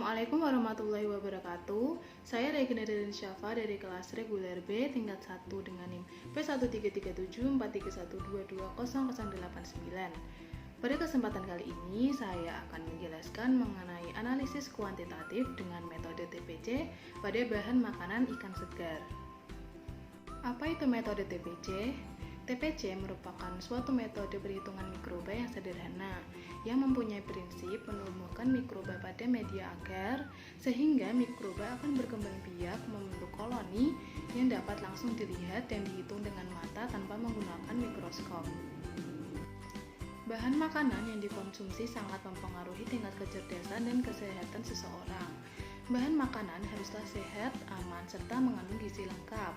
Assalamualaikum warahmatullahi wabarakatuh. Saya Regina Derin Syafa dari kelas reguler B tingkat 1 dengan NIM P133743122200889. Pada kesempatan kali ini saya akan menjelaskan mengenai analisis kuantitatif dengan metode TPC pada bahan makanan ikan segar. Apa itu metode TPC? TPC merupakan suatu metode perhitungan mikroba yang sederhana yang mempunyai prinsip menumbuhkan mikroba pada media agar sehingga mikroba akan berkembang biak membentuk koloni yang dapat langsung dilihat dan dihitung dengan mata tanpa menggunakan mikroskop. Bahan makanan yang dikonsumsi sangat mempengaruhi tingkat kecerdasan dan kesehatan seseorang. Bahan makanan haruslah sehat, aman, serta mengandung gizi lengkap.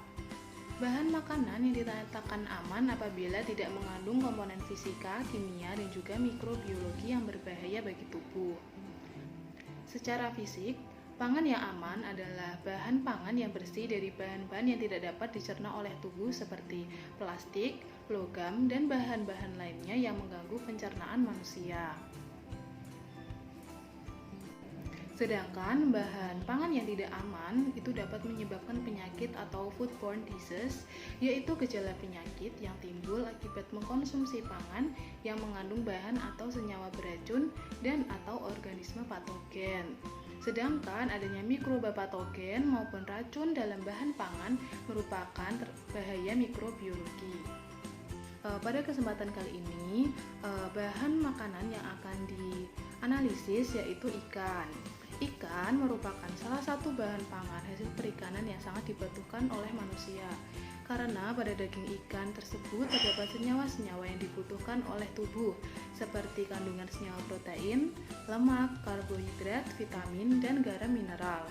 Bahan makanan yang dinyatakan aman apabila tidak mengandung komponen fisika, kimia, dan juga mikrobiologi yang berbahaya bagi tubuh. Secara fisik, pangan yang aman adalah bahan pangan yang bersih dari bahan-bahan yang tidak dapat dicerna oleh tubuh seperti plastik, logam, dan bahan-bahan lainnya yang mengganggu pencernaan manusia. Sedangkan bahan pangan yang tidak aman itu dapat menyebabkan penyakit atau foodborne disease, yaitu gejala penyakit yang timbul akibat mengkonsumsi pangan yang mengandung bahan atau senyawa beracun dan atau organisme patogen. Sedangkan adanya mikroba patogen maupun racun dalam bahan pangan merupakan bahaya mikrobiologi. Pada kesempatan kali ini, bahan makanan yang akan dianalisis yaitu ikan. Ikan merupakan salah satu bahan pangan hasil perikanan yang sangat dibutuhkan oleh manusia. Karena pada daging ikan tersebut terdapat senyawa-senyawa yang dibutuhkan oleh tubuh, seperti kandungan senyawa protein, lemak, karbohidrat, vitamin, dan garam mineral.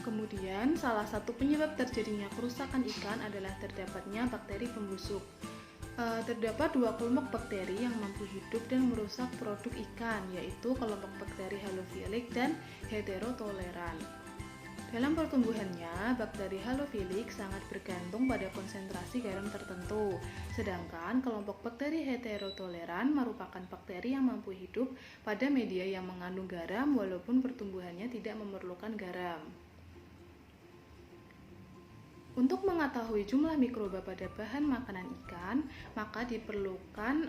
Kemudian, salah satu penyebab terjadinya kerusakan ikan adalah terdapatnya bakteri pembusuk. Terdapat dua kelompok bakteri yang mampu hidup dan merusak produk ikan, yaitu kelompok bakteri halofilik dan heterotoleran. Dalam pertumbuhannya, bakteri halofilik sangat bergantung pada konsentrasi garam tertentu, sedangkan kelompok bakteri heterotoleran merupakan bakteri yang mampu hidup pada media yang mengandung garam walaupun pertumbuhannya tidak memerlukan garam. Untuk mengetahui jumlah mikroba pada bahan makanan ikan, maka diperlukan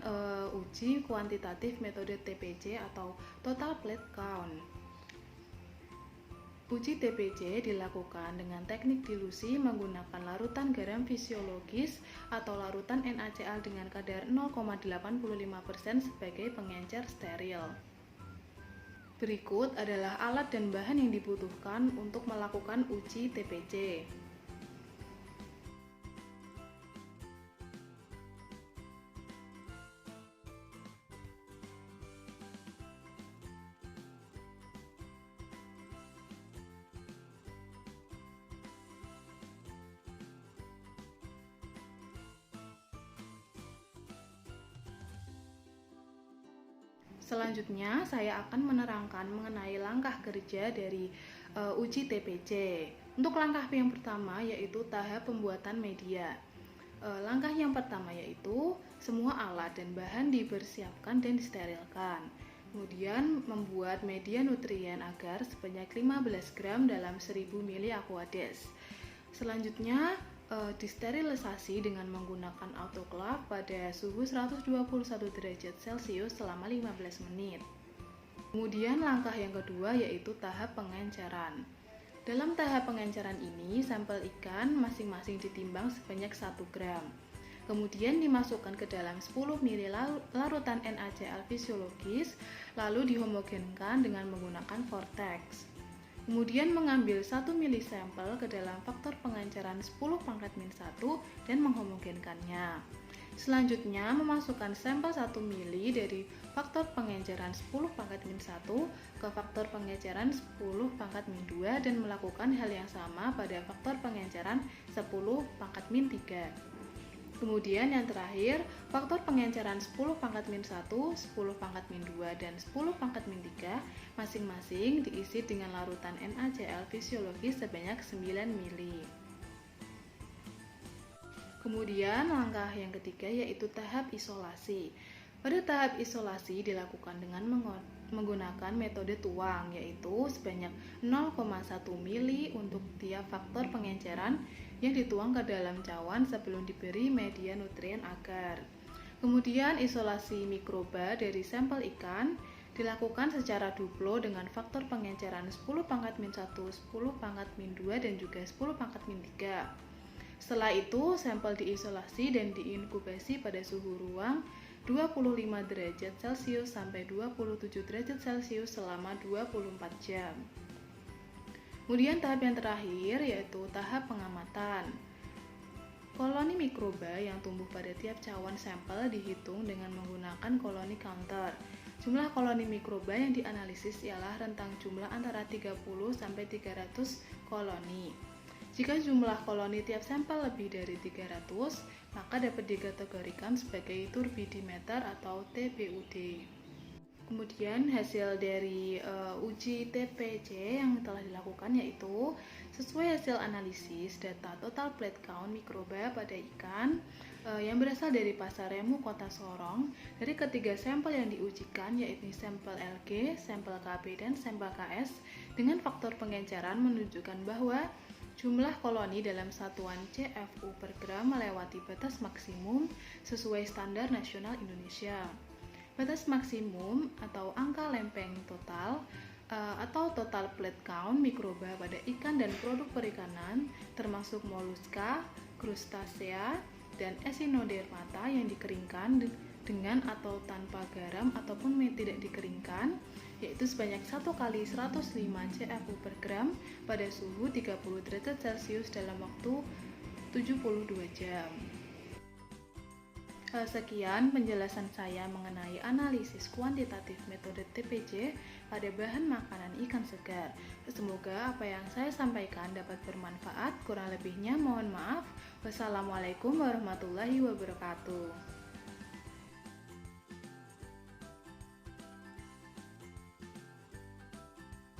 uji kuantitatif metode TPC atau Total Plate Count. Uji TPC dilakukan dengan teknik dilusi menggunakan larutan garam fisiologis atau larutan NaCl dengan kadar 0,85% sebagai pengencer steril. Berikut adalah alat dan bahan yang dibutuhkan untuk melakukan uji TPC. Selanjutnya, saya akan menerangkan mengenai langkah kerja dari uji TPC. Untuk langkah yang pertama yaitu tahap pembuatan media. Langkah yang pertama yaitu semua alat dan bahan dipersiapkan dan disterilkan. Kemudian membuat media nutrien agar sebanyak 15 gram dalam 1000 ml Aquades. Selanjutnya disterilisasi dengan menggunakan autoclave pada suhu 121 derajat Celcius selama 15 menit. Kemudian langkah yang kedua yaitu tahap pengenceran. Dalam tahap pengenceran ini, sampel ikan masing-masing ditimbang sebanyak 1 gram. Kemudian dimasukkan ke dalam 10 ml larutan NaCl fisiologis, lalu dihomogenkan dengan menggunakan vortex. Kemudian mengambil 1 ml sampel ke dalam faktor pengenceran 10⁻⁻1 dan menghomogenkannya. Selanjutnya memasukkan sampel 1 ml dari faktor pengenceran 10⁻⁻1 ke faktor pengenceran 10⁻⁻2 dan melakukan hal yang sama pada faktor pengenceran 10⁻⁻3. Kemudian yang terakhir, faktor pengenceran 10⁻⁻1, 10⁻⁻2, dan 10⁻⁻3 masing-masing diisi dengan larutan NaCl fisiologis sebanyak 9 ml. Kemudian langkah yang ketiga yaitu tahap isolasi. Pada tahap isolasi dilakukan dengan menggunakan metode tuang, yaitu sebanyak 0,1 mili untuk tiap faktor pengenceran yang dituang ke dalam cawan sebelum diberi media nutrien agar. Kemudian isolasi mikroba dari sampel ikan dilakukan secara duplo dengan faktor pengenceran 10 pangkat min 1, 10 pangkat min 2, dan juga 10 pangkat min 3. Setelah itu, sampel diisolasi dan diinkubasi pada suhu ruang 25 derajat Celcius sampai 27 derajat Celcius selama 24 jam. Kemudian tahap yang terakhir yaitu tahap pengamatan. Koloni mikroba yang tumbuh pada tiap cawan sampel dihitung dengan menggunakan koloni counter. Jumlah koloni mikroba yang dianalisis ialah rentang jumlah antara 30 sampai 300 koloni. Jika jumlah koloni tiap sampel lebih dari 300, maka dapat dikategorikan sebagai turbidimeter atau TPUD. Kemudian hasil dari uji TPC yang telah dilakukan yaitu sesuai hasil analisis data total plate count mikroba pada ikan yang berasal dari Pasar Remu Kota Sorong. Dari ketiga sampel yang diujikan yaitu sampel LG, sampel KB, dan sampel KS dengan faktor pengenceran menunjukkan bahwa jumlah koloni dalam satuan CFU per gram melewati batas maksimum sesuai standar nasional Indonesia. Batas maksimum atau angka lempeng total atau total plate count mikroba pada ikan dan produk perikanan termasuk moluska, krustasea, dan echinodermata yang dikeringkan dengan atau tanpa garam ataupun tidak dikeringkan yaitu sebanyak 1 kali 105 CFU per gram pada suhu 30 derajat Celcius dalam waktu 72 jam. Sekian penjelasan saya mengenai analisis kuantitatif metode TPC pada bahan makanan ikan segar. Semoga apa yang saya sampaikan dapat bermanfaat. Kurang lebihnya mohon maaf. Wassalamualaikum warahmatullahi wabarakatuh.